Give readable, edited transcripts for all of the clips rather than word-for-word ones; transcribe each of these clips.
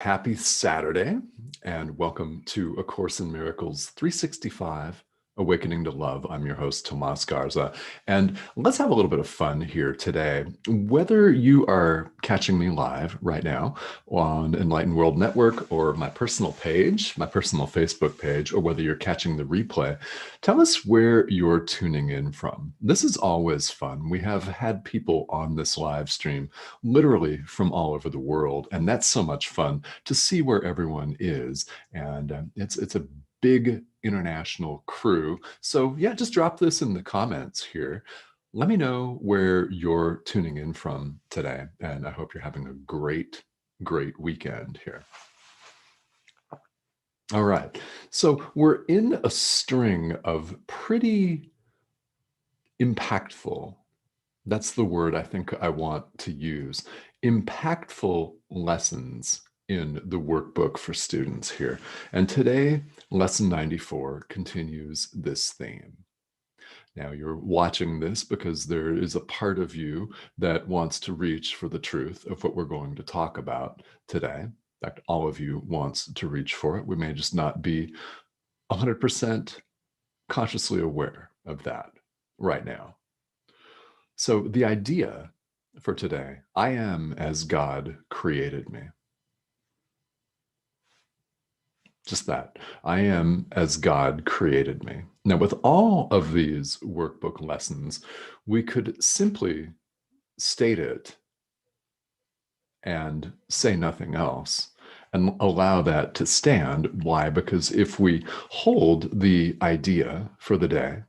Happy Saturday, and welcome to A Course in Miracles 365, Awakening to Love. I'm your host, Tomás Garza, and let's have a little bit of fun here today. Whether you are catching me live right now on Enlightened World Network or my personal page, my personal Facebook page, or whether you're catching the replay, tell us where you're tuning in from. This is always fun. We have had people on this live stream literally from all over the world, and that's so much fun to see where everyone is. And it's a big international crew. So yeah, just drop this in the comments here. Let me know where you're tuning in from today. And I hope you're having a great weekend here. All right. So we're in a string of pretty impactful, that's the word I think I want to use, impactful lessons in the workbook for students here. And today, lesson 94 continues this theme. Now, you're watching this because there is a part of you that wants to reach for the truth of what we're going to talk about today. In fact, all of you wants to reach for it. We may just not be 100% consciously aware of that right now. So the idea for today, I am as God created me. Just that. I am as God created me. Now, with all of these workbook lessons, we could simply state it and say nothing else and allow that to stand. Why? Because if we hold the idea for the day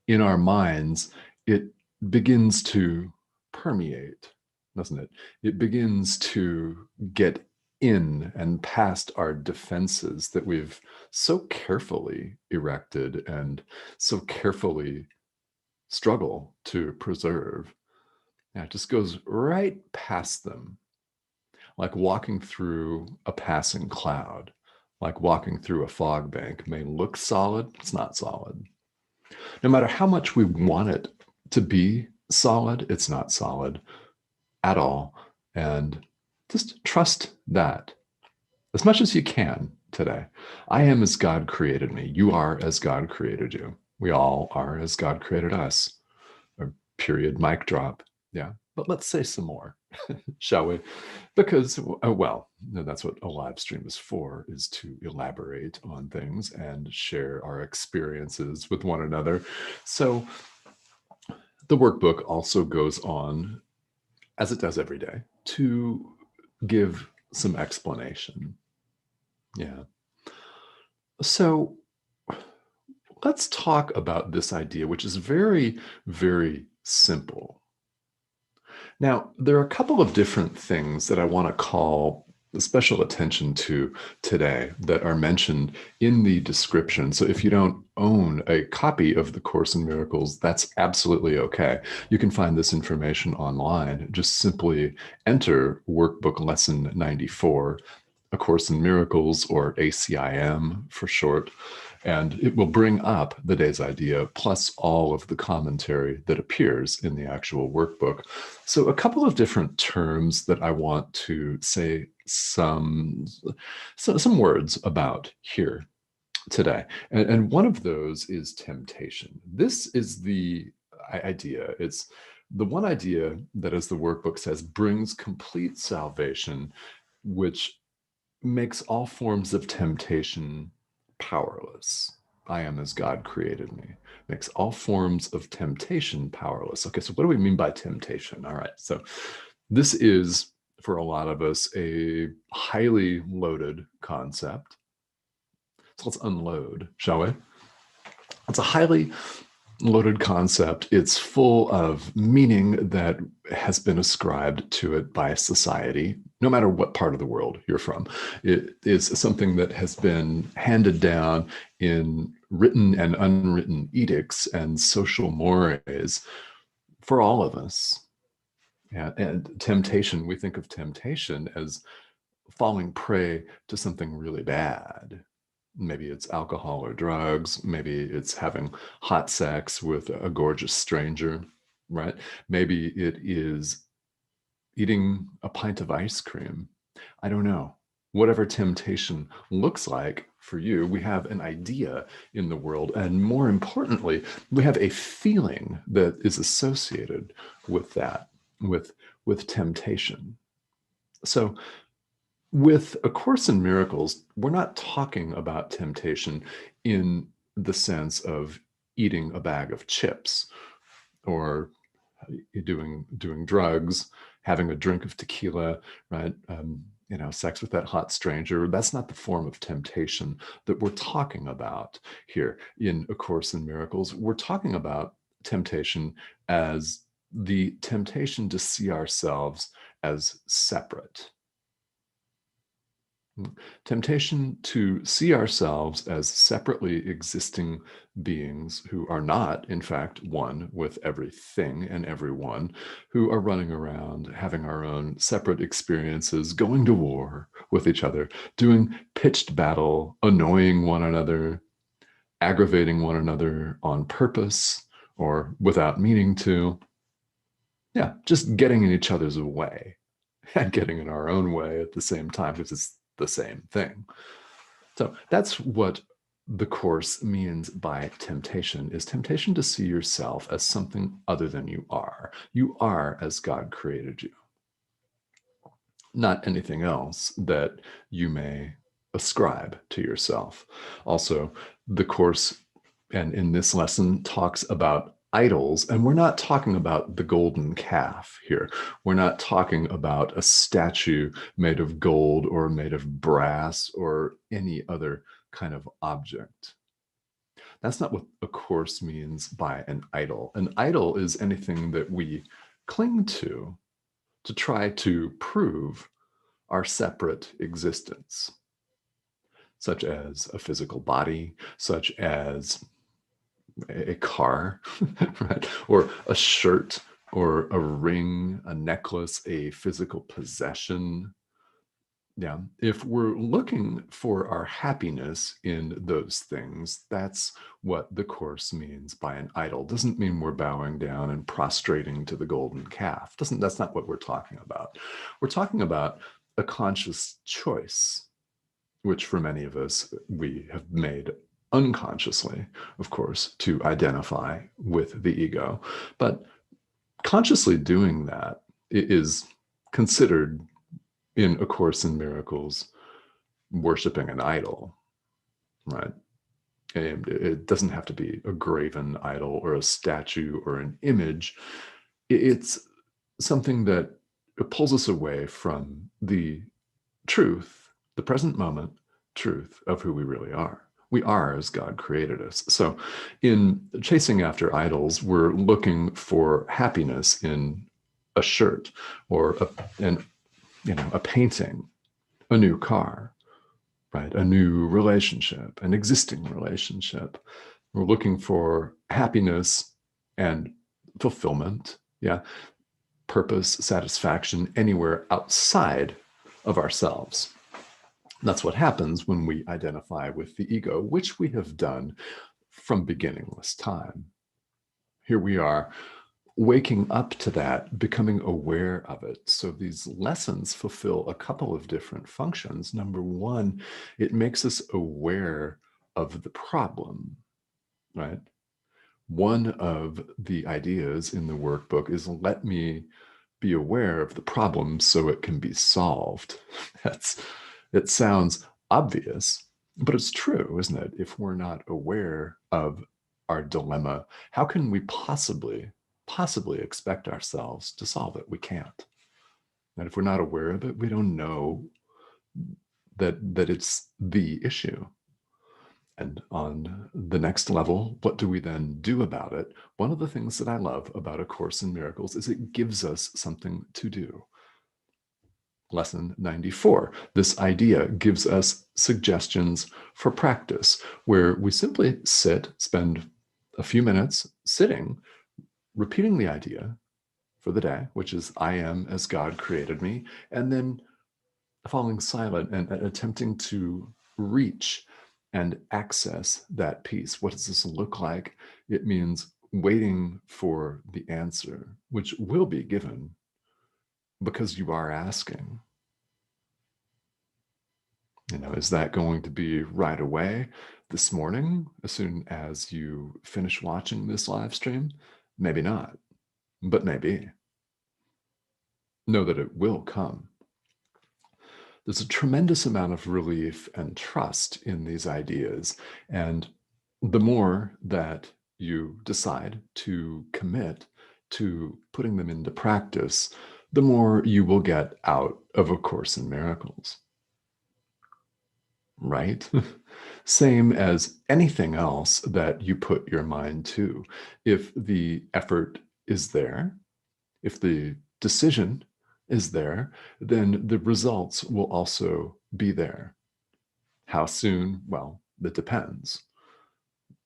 in our minds, it begins to permeate, doesn't it? It begins to get in and past our defenses that we've so carefully erected and so carefully struggle to preserve. Now it just goes right past them, like walking through a passing cloud, like walking through a fog bank. May look solid, it's not solid. No matter how much we want it to be solid, it's not solid at all. And just trust that as much as you can today. I am as God created me. You are as God created you. We all are as God created us. Or period, mic drop. Yeah. But let's say some more, shall we? Because, well, that's what a live stream is for, is to elaborate on things and share our experiences with one another. So the workbook also goes on, as it does every day, to give some explanation. Yeah. So let's talk about this idea, which is very, very simple. Now, there are a couple of different things that I want to call special attention to today that are mentioned in the description. So if you don't own a copy of the Course in Miracles, that's absolutely okay. You can find this information online. Just simply enter Workbook Lesson 94, A Course in Miracles, or ACIM for short, and it will bring up the day's idea plus all of the commentary that appears in the actual workbook. So a couple of different terms that I want to say some words about here today. And one of those is temptation. This is the idea. It's the one idea that, as the workbook says, brings complete salvation, which makes all forms of temptation powerless. I am as God created me. Makes all forms of temptation powerless. Okay, so what do we mean by temptation? All right, so this is, for a lot of us, a highly loaded concept. So let's unload, shall we? It's a highly loaded concept. It's full of meaning that has been ascribed to it by society, no matter what part of the world you're from. It is something that has been handed down in written and unwritten edicts and social mores for all of us. And temptation, we think of temptation as falling prey to something really bad. Maybe it's alcohol or drugs. Maybe it's having hot sex with a gorgeous stranger, right? Maybe it is eating a pint of ice cream. I don't know. whatever temptation looks like for you. We have an idea in the world, and more importantly, we have a feeling that is associated with that, with temptation. So with A Course in Miracles, we're not talking about temptation in the sense of eating a bag of chips or doing drugs, having a drink of tequila, right? Sex with that hot stranger. That's not the form of temptation that we're talking about here in A Course in Miracles. We're talking about temptation as the temptation to see ourselves as separate. Temptation to see ourselves as separately existing beings who are not, in fact, one with everything and everyone, who are running around having our own separate experiences, going to war with each other, doing pitched battle, annoying one another, aggravating one another on purpose or without meaning to. Yeah, just getting in each other's way and getting in our own way at the same time, because it's the same thing. So that's what the Course means by temptation, is temptation to see yourself as something other than you are. You are as God created you, not anything else that you may ascribe to yourself. Also, the Course, and in this lesson, talks about idols, and we're not talking about the golden calf here. We're not talking about a statue made of gold or made of brass or any other kind of object. That's not what A Course means by an idol. An idol is anything that we cling to try to prove our separate existence, such as a physical body, such as a car, right? Or a shirt, or a ring, a necklace, a physical possession. Yeah, if we're looking for our happiness in those things, that's what the Course means by an idol. Doesn't mean we're bowing down and prostrating to the golden calf. That's not what we're talking about. We're talking about a conscious choice, which for many of us, we have made unconsciously, of course, to identify with the ego. But consciously doing that is considered, in A Course in Miracles, worshiping an idol, right? And it doesn't have to be a graven idol or a statue or an image. It's something that pulls us away from the truth, the present moment truth of who we really are. We are as God created us. So in chasing after idols, we're looking for happiness in a shirt or a painting, a new car, right? A new relationship, an existing relationship. We're looking for happiness and fulfillment, yeah, purpose, satisfaction anywhere outside of ourselves. That's what happens when we identify with the ego, which we have done from beginningless time. Here we are, waking up to that, becoming aware of it. So these lessons fulfill a couple of different functions. Number one, it makes us aware of the problem, right? One of the ideas in the workbook is, let me be aware of the problem so it can be solved. It sounds obvious, but it's true, isn't it? If we're not aware of our dilemma, how can we possibly expect ourselves to solve it? We can't. And if we're not aware of it, we don't know that it's the issue. And on the next level, what do we then do about it? One of the things that I love about A Course in Miracles is it gives us something to do. Lesson 94. This idea gives us suggestions for practice, where we simply spend a few minutes sitting, repeating the idea for the day, which is, I am as God created me, and then falling silent and attempting to reach and access that peace. What does this look like? It means waiting for the answer, which will be given because you are asking. Is that going to be right away this morning, as soon as you finish watching this live stream? Maybe not, but maybe. Know that it will come. There's a tremendous amount of relief and trust in these ideas. And the more that you decide to commit to putting them into practice, the more you will get out of A Course in Miracles. Right? Same as anything else that you put your mind to. If the effort is there, if the decision is there, then the results will also be there. How soon? Well, it depends.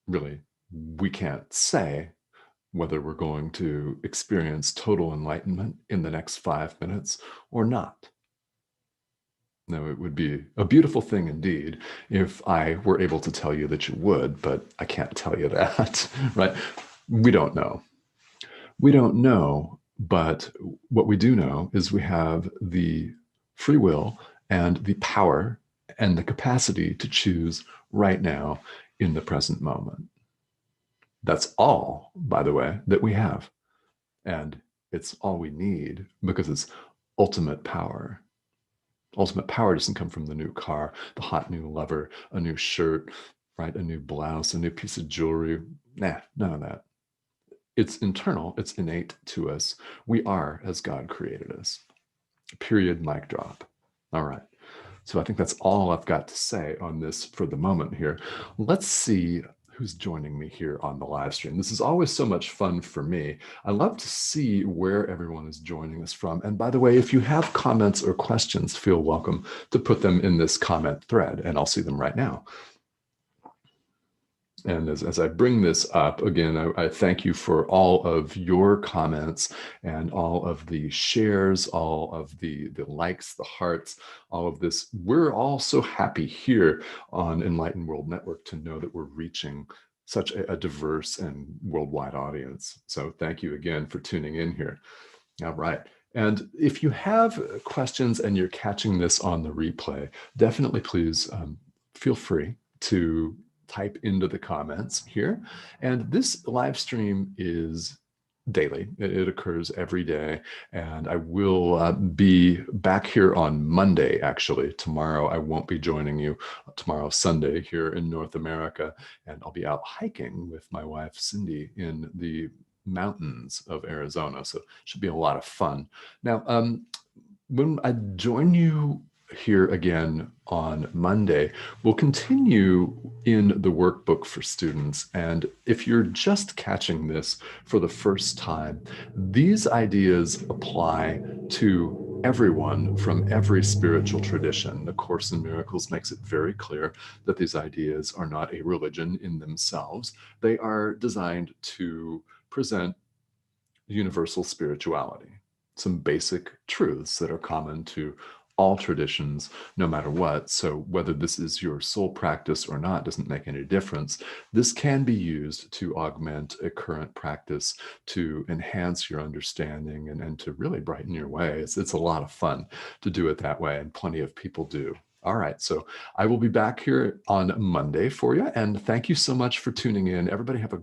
Really, we can't say whether we're going to experience total enlightenment in the next 5 minutes or not. No, it would be a beautiful thing indeed if I were able to tell you that you would, but I can't tell you that, right? We don't know. We don't know, but what we do know is we have the free will and the power and the capacity to choose right now in the present moment. That's all, by the way, that we have. And it's all we need because it's ultimate power. Ultimate power doesn't come from the new car, the hot new lover, a new shirt, right? A new blouse, a new piece of jewelry. Nah, none of that. It's internal, it's innate to us. We are as God created us. Period, mic drop. All right. So I think that's all I've got to say on this for the moment here. Let's see who's joining me here on the live stream. This is always so much fun for me. I love to see where everyone is joining us from. And by the way, if you have comments or questions, feel welcome to put them in this comment thread, and I'll see them right now. And as I bring this up, again, I thank you for all of your comments and all of the shares, all of the likes, the hearts, all of this. We're all so happy here on Enlightened World Network to know that we're reaching such a diverse and worldwide audience. So thank you again for tuning in here. All right. And if you have questions and you're catching this on the replay, definitely please feel free to type into the comments here. And this live stream is daily. It occurs every day. And I will be back here on Monday, actually. Tomorrow, I won't be joining you. Tomorrow, Sunday, here in North America. And I'll be out hiking with my wife, Cindy, in the mountains of Arizona. So it should be a lot of fun. Now, when I join you here again on Monday, we'll continue in the workbook for students. And if you're just catching this for the first time, these ideas apply to everyone from every spiritual tradition. The Course in Miracles makes it very clear that these ideas are not a religion in themselves. They are designed to present universal spirituality, some basic truths that are common to all traditions, no matter what. So whether this is your sole practice or not doesn't make any difference. This can be used to augment a current practice, to enhance your understanding, and to really brighten your way. It's a lot of fun to do it that way, and plenty of people do. All right, so I will be back here on Monday for you, and thank you so much for tuning in. Everybody have a